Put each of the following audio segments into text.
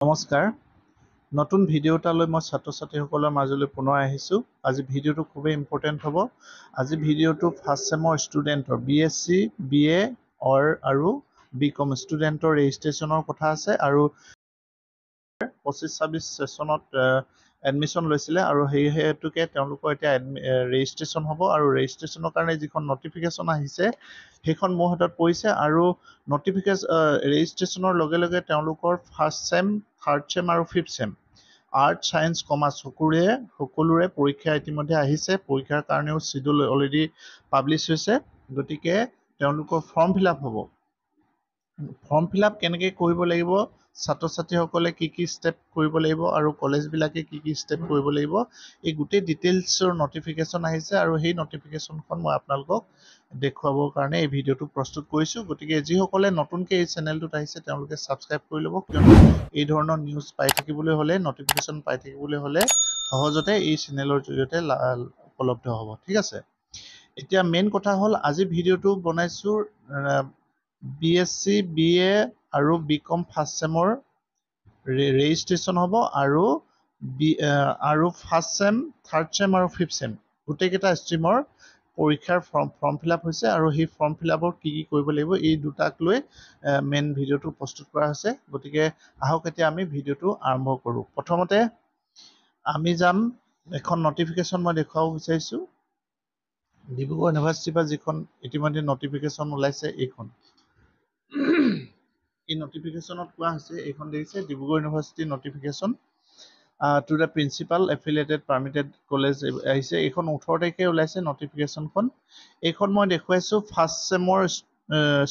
নমস্কাৰ নতুন ভিডিও এটালৈ মই ছাত্ৰ-ছাত্ৰীসকলৰ মাজলৈ পুনৰ আহিছোঁ আজি ভিডিওটো খুবেই ইম্পৰ্টেন্ট হ'ব আজি ভিডিওটো ফাৰ্ষ্ট সেমৰ ষ্টুডেন্টৰ বিএসসি বিএ অৰ আৰু বিকম ষ্টুডেন্টৰ ৰেজিষ্ট্ৰেচনৰ কথা আছে আৰু 25-26 সেশনত এডমিশন লৈছিলে আৰু সেই হেতুকে তেওঁলোকৰ এতিয়া ৰেজিষ্ট্ৰেচন হ'ব আৰু ৰেজিষ্ট্ৰেচনৰ কাৰণে যিখন নটিফিকেশন আহিছে সেইখন মোৰ হাতত পৰিছে আৰু ৰেজিষ্ট্ৰেচনৰ লগে লগে তেওঁলোকৰ ফাৰ্ষ্ট সেম থাৰ্ড সেম আৰু fifth same art science commerce সকলোৰে পৰীক্ষা ইতিমধ্যে আহিছে পৰীক্ষাৰ কাৰণেও শিডিউল অলৰেডি পাব্লিছ হৈছে গতিকে তেওঁলোকৰ ফৰ্ম ফিলআপ হ'ব ফৰ্ম ফিলআপ কেনেকৈ কৰিব লাগিব ছাত্ৰ-ছাত্ৰীসকলে কি ষ্টেপ কৰিব লাগিব আৰু কলেজবিলাকে কি ষ্টেপ কৰিব লাগিব এই গোটেই ডিটেইলছৰ নটিফিকেশন আহিছে আৰু সেই নটিফিকেশনখন মই আপোনালোকক দেখুৱাবৰ কাৰণে এই ভিডিওটো প্ৰস্তুত কৰিছোঁ গতিকে যিসকলে নতুনকৈ এই চেনেলটোত আহিছে তেওঁলোকে ছাবস্ক্ৰাইব কৰি ল'ব কিয়নো এই ধৰণৰ নিউজ পাই থাকিবলৈ হ'লে নটিফিকেশন পাই থাকিবলৈ হ'লে সহজতে এই চেনেলৰ জৰিয়তে উপলব্ধ হ'ব ঠিক আছে এতিয়া মেইন কথা হ'ল আজি ভিডিওটো বনাইছোঁ বিএসসি বিএ আৰু বিকম ফাৰ্ষ্ট সেমৰ ৰেজিষ্ট্ৰেচন হ'ব আৰু ফাৰ্ষ্ট সেম থাৰ্ড সেম আৰু ফিফথ সেম গোটেইকেইটা ষ্ট্ৰীমৰ পৰীক্ষাৰ ফৰ্ম ফিলআপ হৈছে আৰু সেই ফৰ্ম ফিলআপৰ কি কৰিব লাগিব এই দুটাক লৈ মেইন ভিডিওটো প্ৰস্তুত কৰা হৈছে গতিকে আহক এতিয়া আমি ভিডিওটো আৰম্ভ কৰোঁ প্ৰথমতে আমি যাম এখন নটিফিকেশন মই দেখুৱাব বিচাৰিছোঁ ডিব্ৰুগড় ইউনিভাৰ্চিটিৰ পৰা যিখন ইতিমধ্যে নটিফিকেশন ওলাইছে এইখন এই নটিফিকেশনত কোৱা হৈছে এইখন দেখিছে Dibrugarh university notification to the principal affiliated permitted college আহিছে এইখন 18 তাৰিখে ওলাইছে নটিফিকেশনখন এইখন মই দেখুৱাইছোঁ ফাৰ্ষ্ট সেমৰ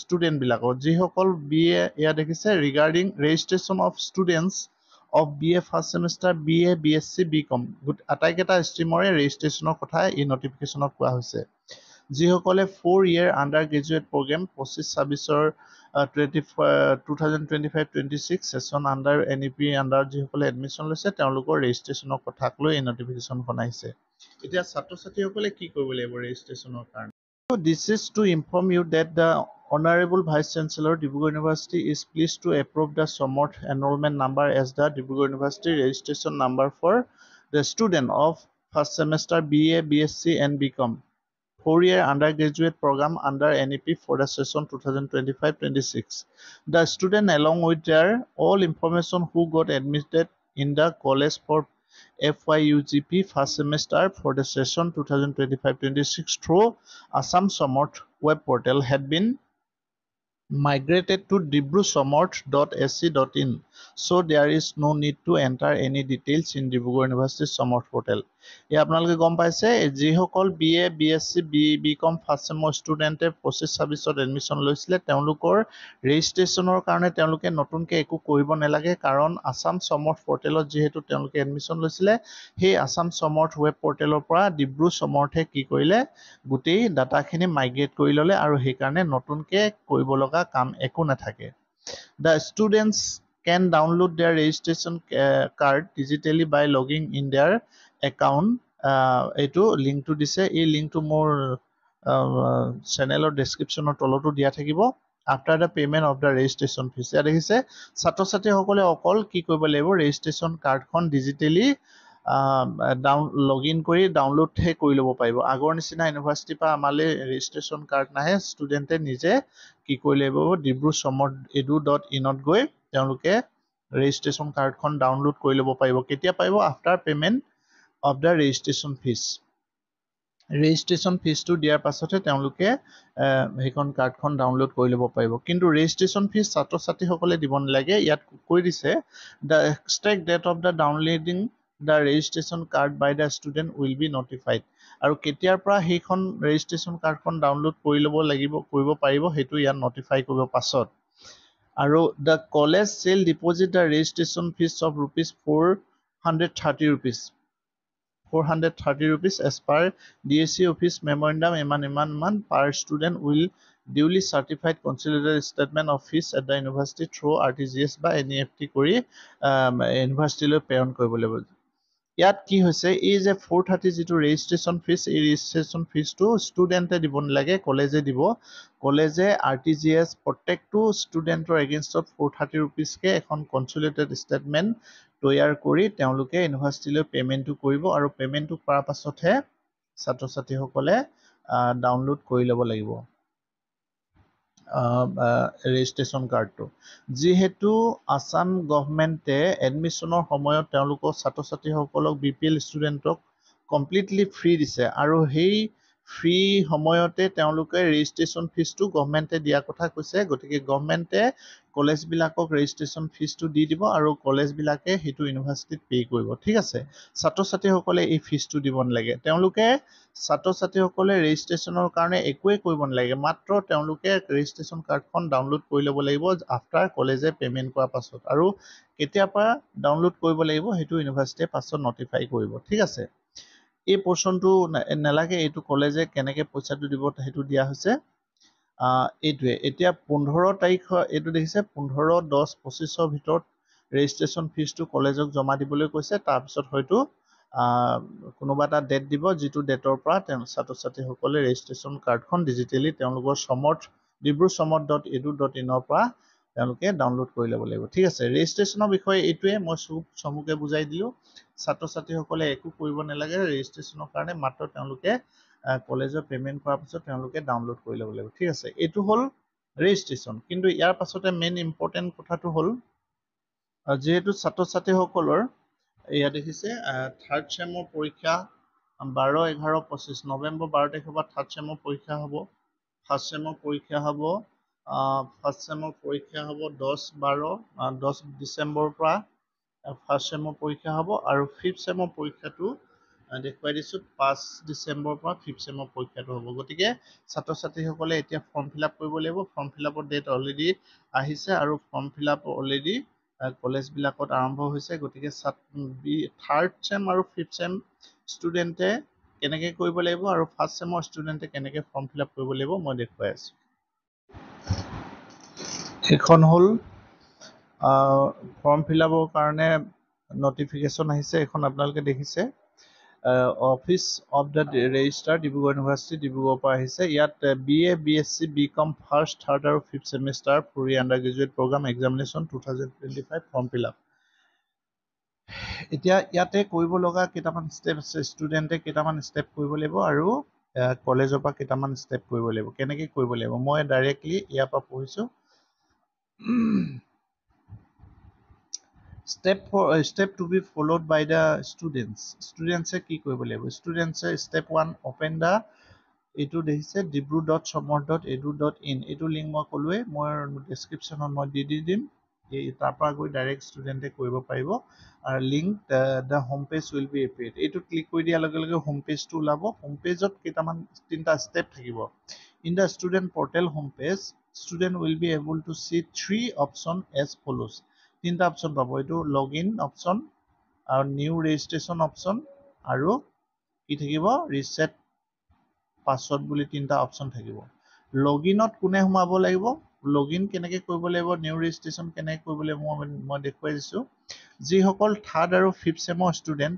ষ্টুডেন্ট বিলাকৰ যিসকল বিএ এয়া দেখিছে regarding registration of students of BA first semester BA BSc BCom আটাইকেইটা ষ্ট্ৰীমৰে ৰেজিষ্ট্ৰেচনৰ কথা এই নটিফিকেশনত কোৱা হৈছে যিসকলে 4 year আন্ডাৰ গ্ৰেজুৱেট প্ৰগ্ৰেম 25-26ৰ 2025-26 সেশন আন্ডাৰ এনইপি আন্ডাৰ যিসকলে এডমিশন লৈছে তেওঁলোকৰ ৰেজিষ্ট্ৰেচনৰ কথাক লৈ এই নটিফিকেশনখন আহিছে এতিয়া ছাত্ৰ-ছাত্ৰীসকলে কি কৰিব লাগিব ৰেজিষ্ট্ৰেচনৰ কাৰণে So this is to inform you that the Honorable Vice Chancellor Dibrugarh University is pleased to approve the somewhat enrollment number as the Dibrugarh University registration number for the student of first semester BA, BSc and BCom 4 year undergraduate program under NEP for the session 2025-26. The student along with their all information who got admitted in the college for FYUGP first semester for the session 2025-26 through Assam Samarth web portal had been migrated to dibrusamarth.sc.in so there is no need to enter any details in Dibrugarh University Samarth portal এই আপোনালোকে গম পাইছে যিসকল BA BSc BCom first সেমৰ ষ্টুডেণ্টে 25-26ত admission লৈছিলে তেওঁলোকৰ ৰেজিষ্ট্ৰেচনৰ কাৰণে তেওঁলোকে নতুনকৈ একো কৰিব নালাগে কাৰণ আসাম সমৰ্থ পৰ্টেলত যিহেতু তেওঁলোকে এডমিশন লৈছিলে সেই আসাম সমৰ্থ ৱেব পৰ্টেলৰ পৰা ডিব্ৰু সমৰ্থে কি কৰিলে গোটেই ডাটাখিনি মাইগ্ৰেট কৰি ল'লে আৰু সেই কাৰণে নতুনকৈ কৰিব লগা কাম একো নাথাকে The students can download their registration card digitally by logging in their account এইটো লিংকটো দিছে এই লিংকটো মোৰ চেনেলৰ ডেসক্ৰিপচনৰ তলতো দিয়া থাকিব after the payment of the registration fees এয়া দেখিছে ছাত্ৰ-ছাত্ৰীসকলে অকল কি কৰিব লাগিব ৰেজিষ্ট্ৰেচন কাৰ্ডখন ডিজিটেলি লগইন কৰি ডাউনলোড কৰি ল'ব পাৰিব আগৰ নিচিনা ইউনিভাৰ্চিটিৰ পৰা আমালৈ ৰেজিষ্ট্ৰেচন কাৰ্ড নাহে ষ্টুডেণ্টে নিজে কি কৰি লাগিব dibrusamarth.edu.in ত গৈ তেওঁলোকে ৰেজিষ্ট্ৰেচন কাৰ্ডখন ডাউনলোড কৰি ল'ব পাৰিব কেতিয়া পাৰিব after payment of the registration fees registration ফিজটো দিয়াৰ পাছতে তেওঁলোকে সেইখন কাৰ্ডখন ডাউনলোড কৰি ল'ব পাৰিব কিন্তু ৰেজিষ্ট্ৰেচন ফিজ ছাত্ৰ-ছাত্ৰীসকলে দিব নালাগে ইয়াত কৈ দিছে the extract date of the downloading the registration card by the student will be notified আৰু কেতিয়াৰ পৰা সেইখন ৰেজিষ্ট্ৰেচন কাৰ্ডখন ডাউনলোড কৰি ল'ব লাগিব কৰিব পাৰিব সেইটো ইয়াত নটিফাই কৰিব পাছত আৰু the college shall deposit the registration fees of ₹430 as per DSC office memorandum iman per student will duly certified consolidated statement of fees at the university through RTGS বা NEFT কৰি ইউনিভাৰ্চিটিলৈ প্ৰেৰণ কৰিব লাগিব ইয়াত কি হৈছে এই যে 430 যেটো ৰেজিষ্ট্ৰেচন ফিজ এই ৰেজিষ্ট্ৰেচন ফিজটো ষ্টুডেণ্টে দিব নালাগে কলেজে দিব কলেজে আৰটিজিএছ প্ৰত্যেকটো ষ্টুডেণ্টৰ এগেইনষ্টত 430 rupees কে এখন কনসোলিডেটেড ষ্টেটমেন্ট তৈয়াৰ কৰি তেওঁলোকে ইউনিভাৰ্চিটিলৈ পেমেন্টটো কৰিব আৰু পেমেন্টটো কৰাৰ পাছতহে ছাত্ৰ ছাত্ৰীসকলে ডাউনলোড কৰি ল'ব লাগিব ৰেজিষ্ট্ৰেচন কাৰ্ডটো যেহেতু আসাম গভৰ্ণমেণ্টে এডমিশনৰ সময়ত তেওঁলোকৰ ছাত্ৰ ছাত্ৰীসকলক বিপিএল ষ্টুডেণ্টক কমপ্লিটলি ফ্ৰী দিছে আৰু সেই ফ্ৰী সময়তে তেওঁলোকে ৰেজিষ্ট্ৰেচন ফিজটো গভৰ্ণমেণ্টে দিয়া কথা কৈছে গতিকে গভৰ্ণমেণ্টে কলেজবিলাকক ৰেজিষ্ট্ৰেচন ফিজটো দি দিব আৰু কলেজবিলাকে সেইটো ইউনিভাৰ্চিটিত পে' কৰিব ঠিক আছে ছাত্ৰ ছাত্ৰীসকলে এই ফিজটো দিব নালাগে তেওঁলোকে ছাত্ৰ ছাত্ৰীসকলে ৰেজিষ্ট্ৰেচনৰ কাৰণে একোৱে কৰিব নালাগে মাত্ৰ তেওঁলোকে ৰেজিষ্ট্ৰেচন কাৰ্ডখন ডাউনলোড কৰি ল'ব লাগিব আফটাৰ কলেজে পেমেন্ট কৰাৰ পাছত আৰু কেতিয়াবা ডাউনলোড কৰিব লাগিব সেইটো ইউনিভাৰ্চিটিয়ে পাছত নটিফাই কৰিব ঠিক আছে এই পোৰ্শনটো নালাগে এইটো কলেজে কেনেকৈ পইচাটো দিব সেইটো দিয়া হৈছে এইটোৱে এতিয়া 15 তাৰিখ এইটো দেখিছে 15-10-25 ভিতৰত ৰেজিষ্ট্ৰেচন ফিজটো কলেজক জমা দিবলৈ কৈছে তাৰপিছত হয়তো কোনোবা এটা ডেট দিব যিটো ডেটৰ পৰা ছাত্ৰ ছাত্ৰীসকলে ৰেজিষ্ট্ৰেচন কাৰ্ডখন ডিজিটেলি তেওঁলোকৰ dibrusomot.edu.in ৰ পৰা তেওঁলোকে ডাউনলোড কৰি ল'ব লাগিব ঠিক আছে ৰেজিষ্ট্ৰেচনৰ বিষয়ে এইটোৱে মই চমুকে বুজাই দিলো ছাত্ৰ ছাত্ৰীসকলে একো কৰিব নালাগে ৰেজিষ্ট্ৰেচনৰ কাৰণে মাত্ৰ তেওঁলোকে কলেজৰ পেমেন্ট কৰাৰ পিছত তেওঁলোকে ডাউনলোড কৰি ল'ব লাগিব ঠিক আছে এইটো হ'ল ৰেজিষ্ট্ৰেচন কিন্তু ইয়াৰ পাছতে মেইন ইম্পৰ্টেন্ট কথাটো হ'ল যেহেতু ছাত্ৰ ছাত্ৰীসকলৰ এয়া দেখিছে থাৰ্ড চেমৰ পৰীক্ষা 12-11-25 নৱেম্বৰ 12 তাৰিখৰ পৰা থাৰ্ড চেমৰ পৰীক্ষা হ'ব ফাৰ্ষ্ট চেমৰ পৰীক্ষা হ'ব ফাৰ্ষ্ট চেমৰ পৰীক্ষা হ'ব 10 ডিচেম্বৰৰ পৰা ফাৰ্ষ্ট চেমৰ পৰীক্ষা হ'ব আৰু ফিফ্থ চেমৰ পৰীক্ষাটো দেখুৱাই দিছো 5 ডিচেম্বৰৰ পৰা ফিফ্থ চেমৰ পৰীক্ষাটো হ'ব গতিকে ছাত্ৰ ছাত্ৰীসকলে এতিয়া ফৰ্ম ফিলআপ কৰিব লাগিব ফৰ্ম ফিলআপৰ ডেট অলৰেডি আহিছে আৰু ফৰ্ম ফিলআপ অলৰেডি কলেজবিলাকত আৰম্ভ হৈছে গতিকে থাৰ্ড চেম আৰু ফিফ্থ চেম ষ্টুডেণ্টে কেনেকৈ কৰিব লাগিব আৰু ফাৰ্ষ্ট চেমৰ ষ্টুডেণ্টে কেনেকৈ ফৰ্ম ফিলআপ কৰিব লাগিব মই দেখুৱাই আছো এখন হ'ল ফৰ্ম ফিলআপৰ কাৰণে নটিফিকেশ্যন আহিছে এখন আপোনালোকে দেখিছে office of the registrar Dibrugarh university ডিব্ৰুগড়ৰ পৰা আহিছে ইয়াত BA BSc BCom first third আৰু fifth semester free under graduate program examination 2025 form fill up এতিয়া ইয়াতে কৰিব লগা কেইটামান ষ্টেপ আছে ষ্টুডেণ্টে কেইটামান ষ্টেপ কৰিব লাগিব আৰু কলেজৰ পৰা কেইটামান ষ্টেপ কৰিব লাগিব কেনেকৈ কৰিব লাগিব মই ডাইৰেক্টলি ইয়াৰ পৰা পঢ়িছো step to be followed by the students কি কৰিব লাগিব students step 1 open the এইটো দেখিছে dibru.somot.edu.in এইটো লিংক মই ক'লোৱে মই ডেসক্ৰিপচনত মই দি দিম এই তাৰ পৰা গৈ ডাইৰেক্ট ষ্টুডেণ্টে কৰিব পাৰিব আৰু link the home page will be appeared এইটো ক্লিক কৰি দিয়াৰ লগে লগে হোম পেজটো ওলাব হোম পেজত কেইটামান তিনটা ষ্টেপ থাকিব in the student portal home page student will be able to see 3 option as follows তিনটা অপশন পাব এইটো লগইন অপশন আৰু নিউ ৰেজিষ্ট্ৰেচন অপশন আৰু কি থাকিব ৰিসেট পাসওয়ার্ড বুলি তিনটা অপশন থাকিব লগইনত কোনে সোমাব লাগিব লগইন কেনেকৈ কৰিব লাগিব নিউ ৰেজিষ্ট্ৰেচন কেনেকৈ কৰিব লাগিব মই দেখুৱাই দিছো যিসকল থাৰ্ড আৰু ফিফ্থ চেমৰ ষ্টুডেণ্ট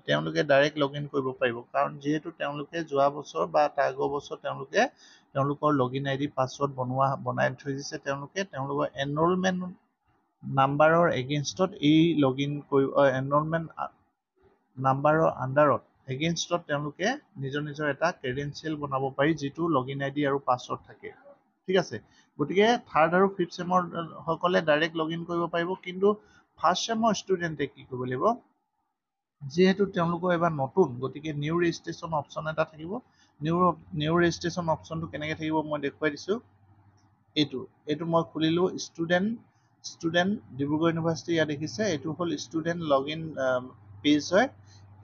তেওঁলোকে ডাইৰেক্ট লগইন কৰিব পাৰিব কাৰণ যেহেতু তেওঁলোকে যোৱা বছৰ বা তাৰ আগৰ বছৰ তেওঁলোকৰ লগইন আইডি পাসওয়াৰ্ড বনাই থৈ দিছে তেওঁলোকৰ এনৰোলমেন্ট নাম্বাৰৰ এগেইনষ্টত এই লগইন কৰিব এনৰোলমেন্ট নাম্বাৰৰ আন্ডাৰত এগেইনষ্টত তেওঁলোকে নিজৰ এটা ক্ৰেডেনশিয়েল বনাব পাৰি যিটো লগইন আইডি আৰু পাসওয়াৰ্ড থাকে ঠিক আছে গতিকে থাৰ্ড আৰু ফিফ্থ চেমৰ সকলে ডাইৰেক্ট লগইন কৰিব পাৰিব কিন্তু ফাৰ্ষ্ট চেমৰ ষ্টুডেণ্টে কি কৰিব লাগিব যেহেতু তেওঁলোকৰ এবাৰ নতুন গতিকে নিউ ৰেজিষ্ট্ৰেচন অপশন এটা থাকিব নিউ ৰেজিষ্ট্ৰেচন অপশনটো কেনেকৈ থাকিব মই দেখুৱাই দিছো এইটো মই খুলিলো ষ্টুডেণ্ট ডিব্ৰুগড় ইউনিভাৰ্চিটি ইয়াত দেখিছে এইটো হ'ল ষ্টুডেণ্ট লগইন পেজ হয়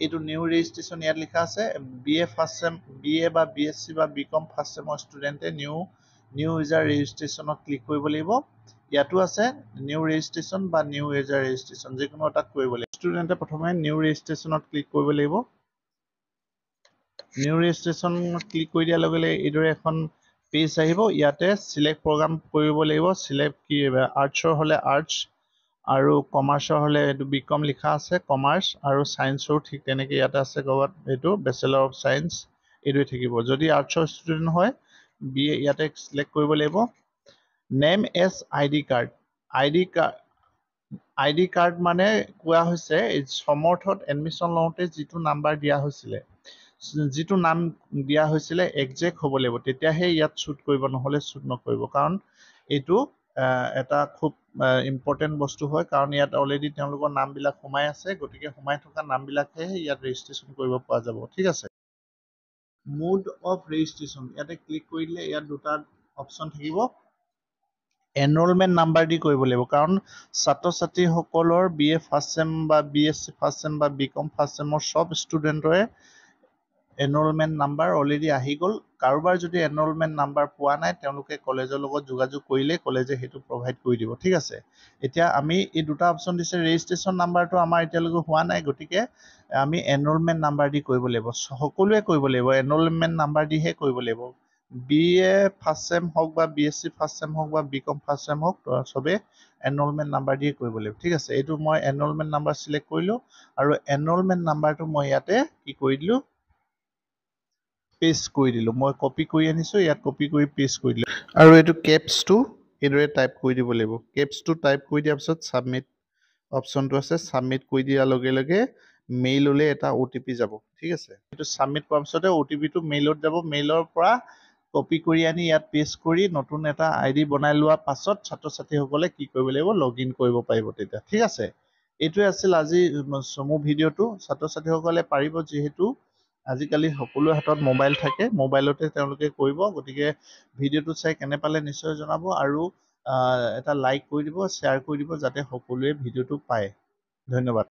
এইটো নিউ ৰেজিষ্ট্ৰেচন ইয়াত লিখা আছে BA ফাৰ্ষ্ট চেম BA বা BSc বা BCom ফাৰ্ষ্ট চেমৰ ষ্টুডেণ্টে নিউ ইউজাৰ ৰেজিষ্ট্ৰেচনত ক্লিক কৰিব লাগিব ইয়াতো আছে নিউ ৰেজিষ্ট্ৰেচন বা নিউ ইউজাৰ ৰেজিষ্ট্ৰেচন যিকোনো এটাত কৰিব লাগিব ষ্টুডেণ্টে প্ৰথমে নিউ ৰেজিষ্ট্ৰেচনত ক্লিক কৰিব লাগিব নিউ ৰেজিষ্ট্ৰেচন ক্লিক কৰি দিয়াৰ লগে লগে এইদৰে এখন পেজ আহিব ইয়াতে সিলেক্ট প্ৰগ্ৰাম কৰিব লাগিব সিলেক্ট কি আৰ্টছৰ হলে আৰ্টছ আৰু কমাৰ্চৰ হ'লে এইটো বিকম লিখা আছে কমাৰ্চ, আৰু ছায়েন্সৰো ঠিক তেনেকৈ ইয়াতে আছে ক'ৰবাত এইটো বেচেলৰ অফ ছায়েন্স এইটোৱে থাকিব। যদি আৰ্টছৰ ষ্টুডেণ্ট হয় বি এ ইয়াতে চিলেক্ট কৰিব লাগিব। Name as ID card. ID card মানে কোৱা হৈছে সমৰ্থত এডমিশ্যন লওঁতে যিটো নাম্বাৰ দিয়া হৈছিলে, যিটো নাম দিয়া হৈছিলে একজেক্ট হ'ব লাগিব, তেতিয়াহে ইয়াত শ্বুট কৰিব, নহ'লে শ্বুট নকৰিব। কাৰণ এইটো এটা খুব ইম্পৰ্টেণ্ট বস্তু হয়, কাৰণ ইয়াত অলৰেডি তেওঁলোকৰ নামবিলাক সোমাই আছে, গতিকে সোমাই থকা নামবিলাকহে ইয়াত ৰেজিষ্ট্ৰেশ্যন কৰিব পৰা যাব। ঠিক আছে। মোড অফ ৰেজিষ্ট্ৰেশ্যন ইয়াতে ক্লিক কৰি দিলে ইয়াত দুটা অপশ্যন থাকিব। এনৰলমেণ্ট নাম্বাৰ দি কৰিব লাগিব, কাৰণ ছাত্ৰ ছাত্ৰীসকলৰ BA ফাৰ্ষ্ট চেম বা BSc ফাৰ্ষ্ট চেম বা BCom ফাৰ্ষ্ট চেমৰ চব ষ্টুডেণ্টৰে এনৰলমেণ্ট নাম্বাৰ অলৰেডি আহি গ'ল। কাৰোবাৰ যদি এনৰলমেণ্ট নাম্বাৰ পোৱা নাই, তেওঁলোকে কলেজৰ লগত যোগাযোগ কৰিলে কলেজে সেইটো প্ৰভাইড কৰি দিব। ঠিক আছে। এতিয়া আমি এই দুটা অপশ্যন দিছে, ৰেজিষ্ট্ৰেশ্যন নাম্বাৰটো আমাৰ এতিয়ালৈকে হোৱা নাই, গতিকে আমি এনৰলমেণ্ট নাম্বাৰ দি কৰিব লাগিব। সকলোৱে কৰিব লাগিব, এনৰলমেণ্ট নাম্বাৰ দিহে কৰিব লাগিব। BA ফাৰ্ষ্ট চেম হওক বা BSc ফাৰ্ষ্ট চেম হওক বা BCom ফাৰ্ষ্ট চেম হওক, চবেই এনৰলমেণ্ট নাম্বাৰ দিয়ে কৰিব লাগিব। ঠিক আছে। এইটো মই এনৰলমেণ্ট নাম্বাৰ চিলেক্ট কৰিলোঁ, আৰু এনৰলমেণ্ট নাম্বাৰটো মই ইয়াতে কি কৰি দিলোঁ, পেষ্ট কৰি দিলোঁ। মই কপি কৰি আনিছোঁ, ইয়াত কপি কৰি পেষ্ট কৰি দিলোঁ, আৰু এইটো কেপছটো এইদৰে টাইপ কৰি দিব লাগিব। কেপছটো টাইপ কৰি দিয়াৰ পিছত ছাবমিট অপশ্যনটো আছে, ছাবমিট কৰি দিয়াৰ লগে লগে মেইললৈ এটা OTP যাব। ঠিক আছে। এইটো ছাবমিট কৰাৰ পিছতে OTPটো মেইলত যাব। মেইলৰ পৰা কপি কৰি আনি ইয়াত পেষ্ট কৰি নতুন এটা ID বনাই লোৱাৰ পাছত ছাত্ৰ ছাত্ৰীসকলে কি কৰিব লাগিব, লগ ইন কৰিব পাৰিব তেতিয়া। ঠিক আছে। এইটোৱে আছিল আজি চমু ভিডিঅ'টো। ছাত্ৰ ছাত্ৰীসকলে পাৰিব, যিহেতু আজিকালি সকলোৰে হাতত মোবাইল থাকে, মোবাইলতে তেওঁলোকে কৰিব। গতিকে ভিডিঅ'টো চাই কেনে পালে নিশ্চয় জনাব, আৰু এটা লাইক কৰি দিব, শ্বেয়াৰ কৰি দিব, যাতে সকলোৱে ভিডিঅ'টো পায়। ধন্যবাদ।